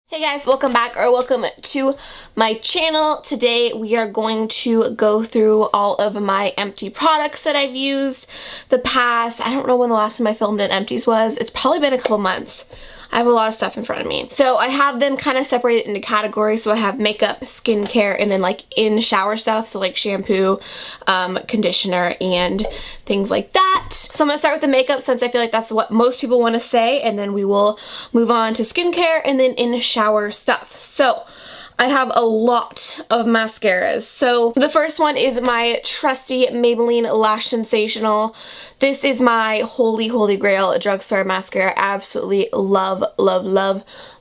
Hey guys, welcome back or welcome to my channel. Today we are going to go through all of my empty products that I've used the past, I don't know when the last time I filmed an empties was. It's probably been a couple months. I have a lot of stuff in front of me. So I have them kind of separated into categories. So I have makeup, skincare, and then like in shower stuff. So like shampoo, conditioner, and things like that. So I'm going to start with the makeup since I feel like that's what most people want to say. And then we will move on to skincare and then in shower stuff. So I have a lot of mascaras. So the first one is my trusty Maybelline Lash Sensational. This is my holy grail drugstore mascara. I absolutely love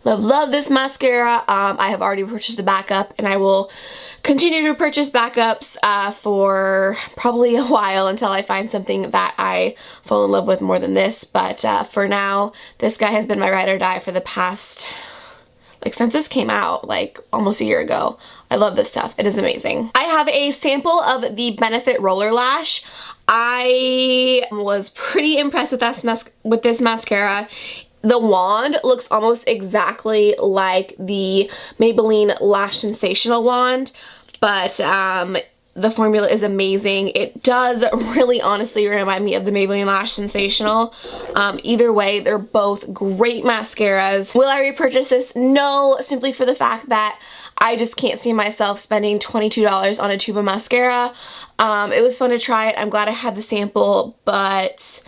this mascara. I have already purchased a backup and I will continue to purchase backups for probably a while until I find something that I fall in love with more than this. But for now, this guy has been my ride or die for the past, like since this came out, like almost a year ago. I love this stuff. It is amazing. I have a sample of the Benefit Roller Lash. I was pretty impressed with this mascara. The wand looks almost exactly like the Maybelline Lash Sensational wand, but the formula is amazing. It does really honestly remind me of the Maybelline Lash Sensational. Either way, they're both great mascaras. Will I repurchase this? No, simply for the fact that I just can't see myself spending $22 on a tube of mascara. It was fun to try it. I'm glad I had the sample, but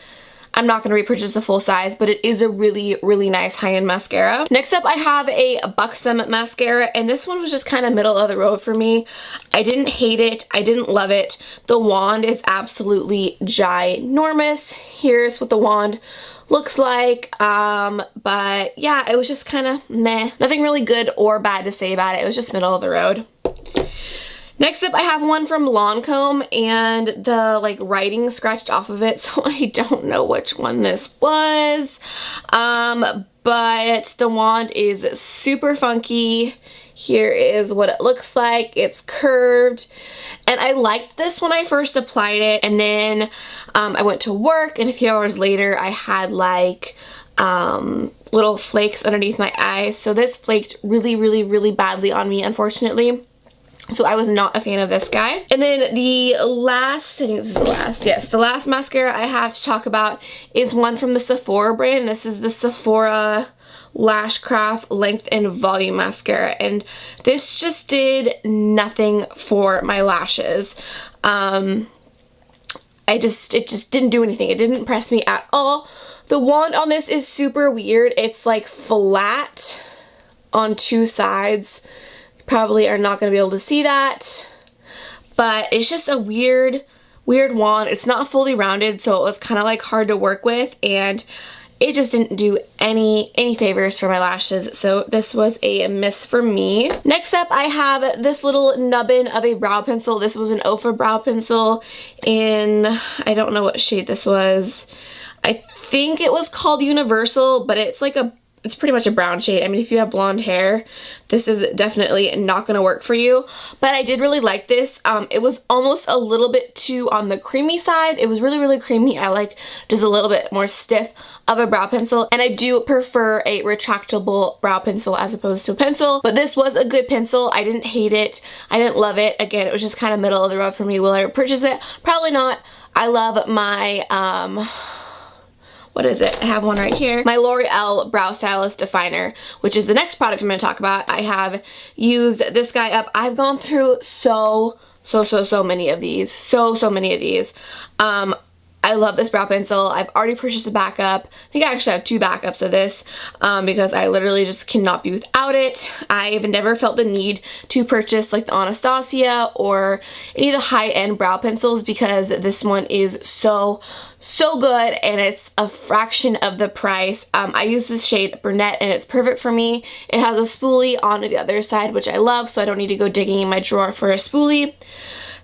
I'm not going to repurchase the full size, but it is a really nice high-end mascara. Next up, I have a Buxom mascara, and this one was just kind of middle of the road for me. I didn't hate it. I didn't love it. The wand is absolutely ginormous. Here's what the wand looks like, but yeah, it was just kind of meh. Nothing really good or bad to say about it. It was just middle of the road. Next up, I have one from Lancome, and the like writing scratched off of it, so I don't know which one this was. But the wand is super funky. Here is what it looks like. It's curved, and I liked this when I first applied it, and then I went to work, and a few hours later, I had like little flakes underneath my eyes, so this flaked really badly on me, unfortunately. So I was not a fan of this guy. And then the last, I think this is the last, yes, the last mascara I have to talk about is one from the Sephora brand. This is the Sephora Lashcraft Length and Volume Mascara. And this just did nothing for my lashes. It just didn't do anything. It didn't impress me at all. The wand on this is super weird. It's like flat on two sides. Probably are not going to be able to see that, but it's just a weird wand. It's not fully rounded, so it was kind of like hard to work with, and it just didn't do any favors for my lashes, so this was a miss for me. Next up, I have this little nubbin of a brow pencil. This was an Ofa brow pencil in, I don't know what shade this was. I think it was called Universal, but it's like it's pretty much a brown shade. I mean, if you have blonde hair, this is definitely not going to work for you. But I did really like this. It was almost a little bit too on the creamy side. It was really creamy. I like just a little bit more stiff of a brow pencil. And I do prefer a retractable brow pencil as opposed to a pencil. But this was a good pencil. I didn't hate it. I didn't love it. Again, it was just kind of middle of the road for me. Will I purchase it? Probably not. I love my what is it? I have one right here. My L'Oreal Brow Stylist Definer, which is the next product I'm going to talk about. I have used this guy up. I've gone through so many of these. So many of these. I love this brow pencil. I've already purchased a backup. I think I actually have two backups of this because I literally just cannot be without it. I've never felt the need to purchase like the Anastasia or any of the high-end brow pencils because this one is so good, and it's a fraction of the price. I use this shade Brunette, and it's perfect for me. It has a spoolie on the other side, which I love, so I don't need to go digging in my drawer for a spoolie.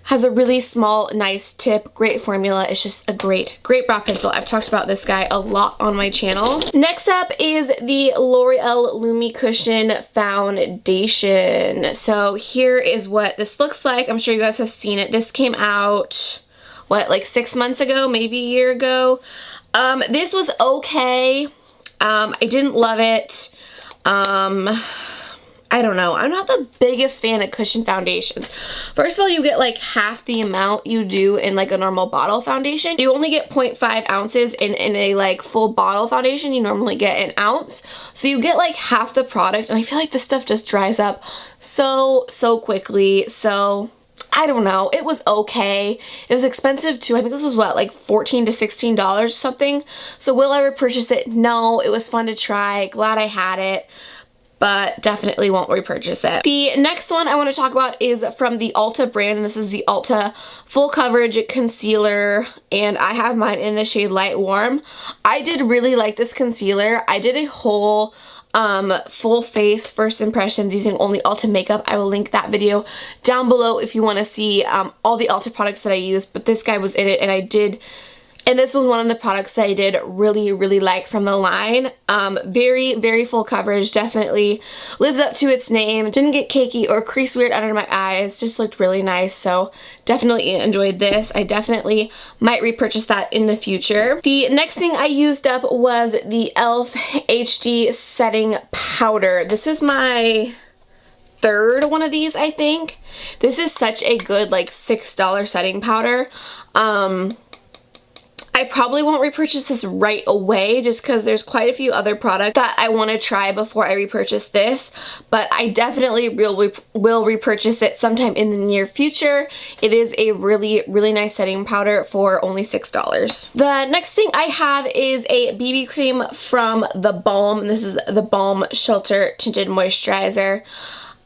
Has a really small, nice tip, great formula. It's just a great brow pencil. I've talked about this guy a lot on my channel. Next up is the L'Oreal Lumi Cushion Foundation. So here is what this looks like. I'm sure you guys have seen it. This came out, what, like 6 months ago, maybe a year ago. This was okay. I didn't love it. I don't know. I'm not the biggest fan of cushion foundations. First of all, you get like half the amount you do in like a normal bottle foundation. You only get 0.5 ounces in a like full bottle foundation. You normally get an ounce. So you get like half the product, and I feel like this stuff just dries up so quickly. So I don't know. It was okay. It was expensive too. I think this was what, like $14 to $16 or something. So will I repurchase it? No. It was fun to try. Glad I had it, but definitely won't repurchase it. The next one I want to talk about is from the Ulta brand, and this is the Ulta Full Coverage Concealer, and I have mine in the shade Light Warm. I did really like this concealer. I did a whole full face first impressions using only Ulta makeup. I will link that video down below if you want to see all the Ulta products that I used, but this guy was in it, and this was one of the products that I did really like from the line. Very full coverage, definitely lives up to its name. Didn't get cakey or crease weird under my eyes, just looked really nice, so definitely enjoyed this. I definitely might repurchase that in the future. The next thing I used up was the e.l.f. HD Setting Powder. This is my third one of these, I think. This is such a good like $6 setting powder. I probably won't repurchase this right away just because there's quite a few other products that I want to try before I repurchase this, but I definitely will repurchase it sometime in the near future. It is a really nice setting powder for only $6. The next thing I have is a BB cream from The Balm, and this is the Balm Shelter Tinted Moisturizer.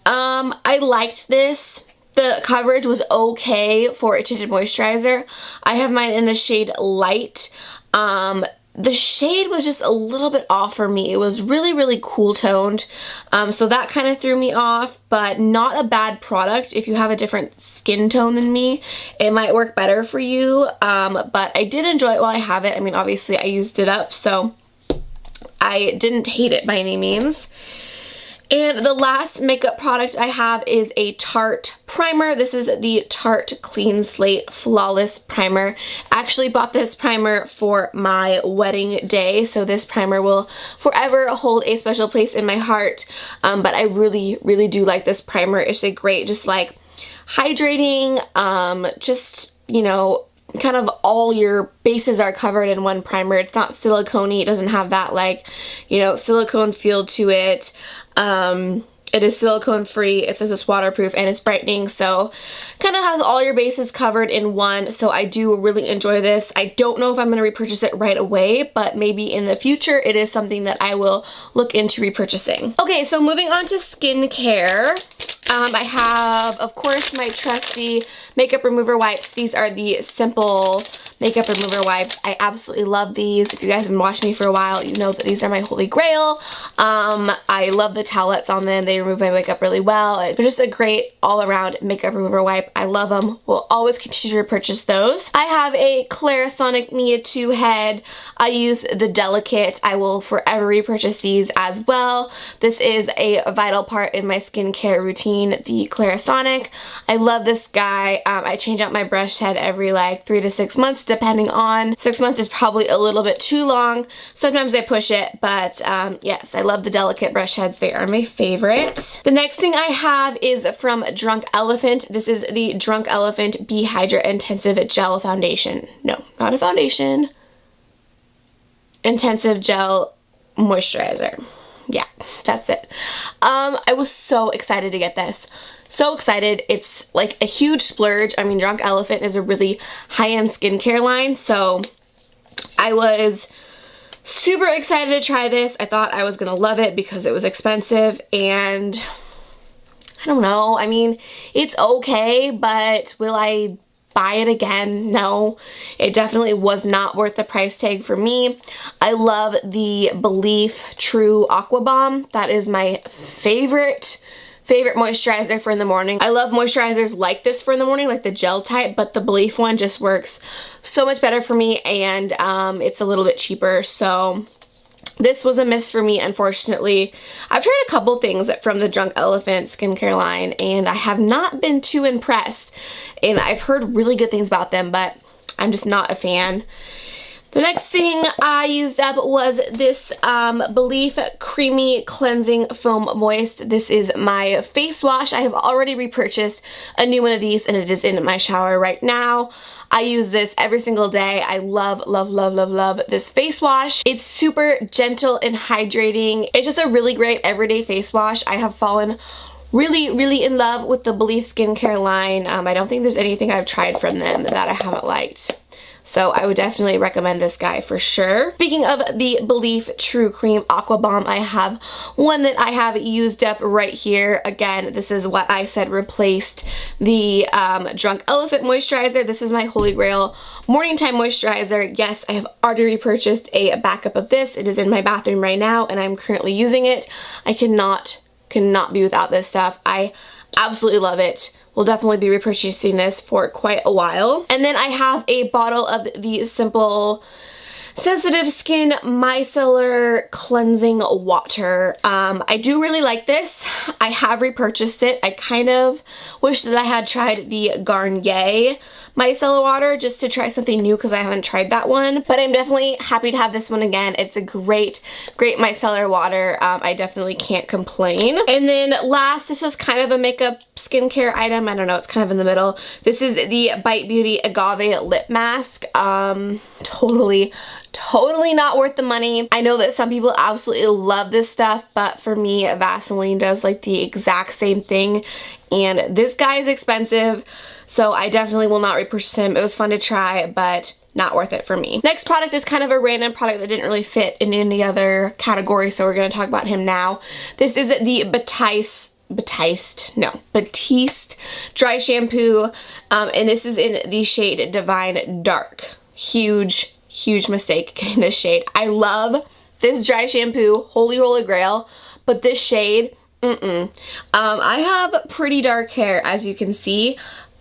I liked this. The coverage was okay for a tinted moisturizer. I have mine in the shade Light. The shade was just a little bit off for me. It was really cool toned, so that kind of threw me off, but not a bad product. If you have a different skin tone than me, it might work better for you, but I did enjoy it while I have it. I mean, obviously I used it up, so I didn't hate it by any means. And the last makeup product I have is a Tarte primer. This is the Tarte Clean Slate Flawless Primer. I actually bought this primer for my wedding day, so this primer will forever hold a special place in my heart. But I really do like this primer. It's a great, just like hydrating, just, you know, kind of all your bases are covered in one primer. It's not silicone-y. It doesn't have that, like, you know, silicone feel to it. It is silicone free, it says it's waterproof, and it's brightening, so kind of has all your bases covered in one, so I do really enjoy this. I don't know if I'm going to repurchase it right away, but maybe in the future it is something that I will look into repurchasing. Okay, so moving on to skincare. I have, of course, my trusty makeup remover wipes. These are the Simple makeup remover wipes. I absolutely love these. If you guys have been watching me for a while, you know that these are my holy grail. I love the towelettes on them. They remove my makeup really well. They're just a great all-around makeup remover wipe. I love them. Will always continue to purchase those. I have a Clarisonic Mia 2 head. I use the Delicate. I will forever repurchase these as well. This is a vital part in my skincare routine, the Clarisonic. I love this guy. I change out my brush head every like 3 to 6 months, depending on. 6 months is probably a little bit too long. Sometimes I push it, but yes, I love the Delicate brush heads. They are my favorite. The next thing I have is from Drunk Elephant. This is the Drunk Elephant Be Hydra Intensive Gel Foundation. No, not a foundation. Intensive Gel Moisturizer. Yeah, that's it. I was so excited to get this. So excited. It's like a huge splurge. I mean, Drunk Elephant is a really high-end skincare line, so I was super excited to try this. I thought I was gonna love it because it was expensive, and I don't know. I mean, it's okay, but will I buy it again? No, it definitely was not worth the price tag for me. I love the Belif True Aqua Bomb. That is my favorite moisturizer for in the morning. I love moisturizers like this for in the morning, like the gel type, but the Belif one just works so much better for me, and it's a little bit cheaper, so this was a miss for me, unfortunately. I've tried a couple things from the Drunk Elephant skincare line, and I have not been too impressed, and I've heard really good things about them, but I'm just not a fan. The next thing I used up was this Belief Creamy Cleansing Foam Moist. This is my face wash. I have already repurchased a new one of these and it is in my shower right now. I use this every single day. I love, love, love, love, love this face wash. It's super gentle and hydrating. It's just a really great everyday face wash. I have fallen really, really in love with the Belief skincare line. I don't think there's anything I've tried from them that I haven't liked. So I would definitely recommend this guy for sure. Speaking of the Belief True Cream Aqua Bomb, I have one that I have used up right here. Again, this is what I said replaced the Drunk Elephant Moisturizer. This is my Holy Grail Morning Time Moisturizer. Yes, I have already repurchased a backup of this. It is in my bathroom right now and I'm currently using it. I cannot be without this stuff. I absolutely love it. We'll definitely be repurchasing this for quite a while. And then I have a bottle of the Simple Sensitive Skin Micellar Cleansing Water. I do really like this. I have repurchased it. I kind of wish that I had tried the Garnier micellar water just to try something new because I haven't tried that one. But I'm definitely happy to have this one again. It's a great, great micellar water. I definitely can't complain. And then last, this is kind of a makeup skincare item. I don't know, it's kind of in the middle. This is the Bite Beauty Agave Lip Mask. Totally not worth the money. I know that some people absolutely love this stuff, but for me, Vaseline does like the exact same thing. And this guy is expensive, so I definitely will not repurchase him. It was fun to try, but not worth it for me. Next product is kind of a random product that didn't really fit in any other category, so we're going to talk about him now. This is the Batiste Dry Shampoo, and this is in the shade Divine Dark. Huge mistake getting this shade. I love this dry shampoo, holy grail, but this shade, I have pretty dark hair, as you can see,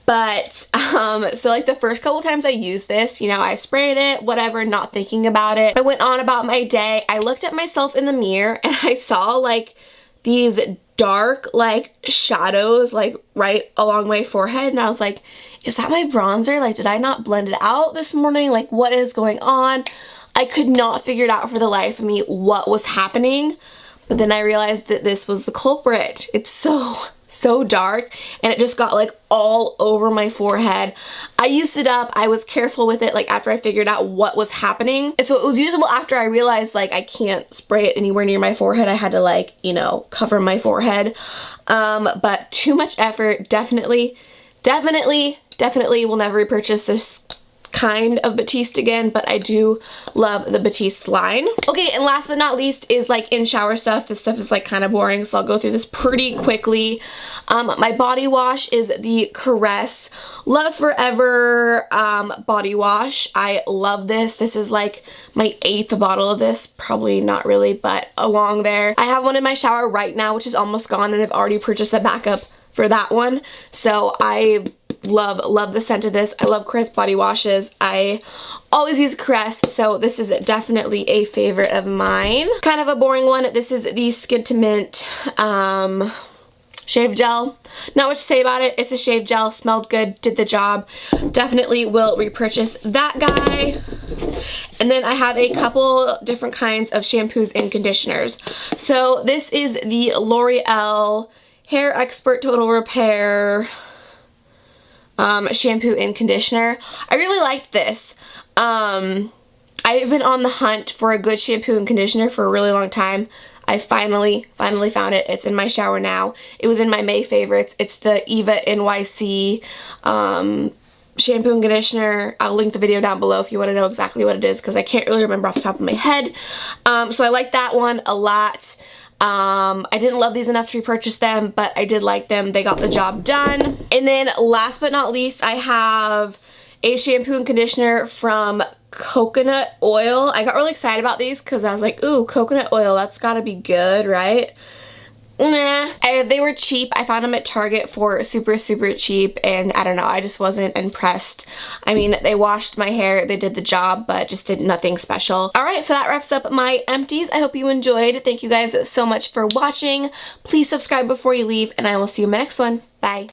but so like the first couple times I used this, you know, I sprayed it, whatever, not thinking about it. I went on about my day. I looked at myself in the mirror and I saw like these dark like shadows like right along my forehead, and I was like, is that my bronzer? Like, did I not blend it out this morning? Like, what is going on? I could not figure it out for the life of me what was happening, but then I realized that this was the culprit. It's so dark, and it just got like all over my forehead. I used it up. I was careful with it like after I figured out what was happening. And so it was usable after I realized like I can't spray it anywhere near my forehead. I had to like, you know, cover my forehead. But too much effort. Definitely will never repurchase this kind of Batiste again, but I do love the Batiste line. Okay, and last but not least is like in shower stuff. This stuff is like kind of boring, so I'll go through this pretty quickly. My body wash is the Caress Love Forever body wash. I love this. This is like my 8th bottle of this. Probably not really, but along there. I have one in my shower right now, which is almost gone, and I've already purchased a backup for that one. So I love the scent of this. I love Caress body washes. I always use Caress, so this is definitely a favorite of mine. Kind of a boring one. This is the Skin to Mint shave gel. Not much to say about it. It's a shave gel. Smelled good. Did the job. Definitely will repurchase that guy. And then I have a couple different kinds of shampoos and conditioners. So this is the L'Oreal Hair Expert Total Repair shampoo and conditioner. I really liked this. I've been on the hunt for a good shampoo and conditioner for a really long time. I finally found it. It's in my shower now. It was in my May favorites. It's the Eva NYC shampoo and conditioner. I'll link the video down below if you want to know exactly what it is, because I can't really remember off the top of my head. So I like that one a lot. I didn't love these enough to repurchase them, but I did like them. They got the job done. And then last but not least, I have a shampoo and conditioner from Coconut Oil. I got really excited about these because I was like, ooh, coconut oil, that's gotta be good, right? Nah. They were cheap. I found them at Target for super cheap, and I don't know, I just wasn't impressed. I mean, they washed my hair, they did the job, but just did nothing special. Alright, so that wraps up my empties. I hope you enjoyed. Thank you guys so much for watching. Please subscribe before you leave, and I will see you in my next one. Bye.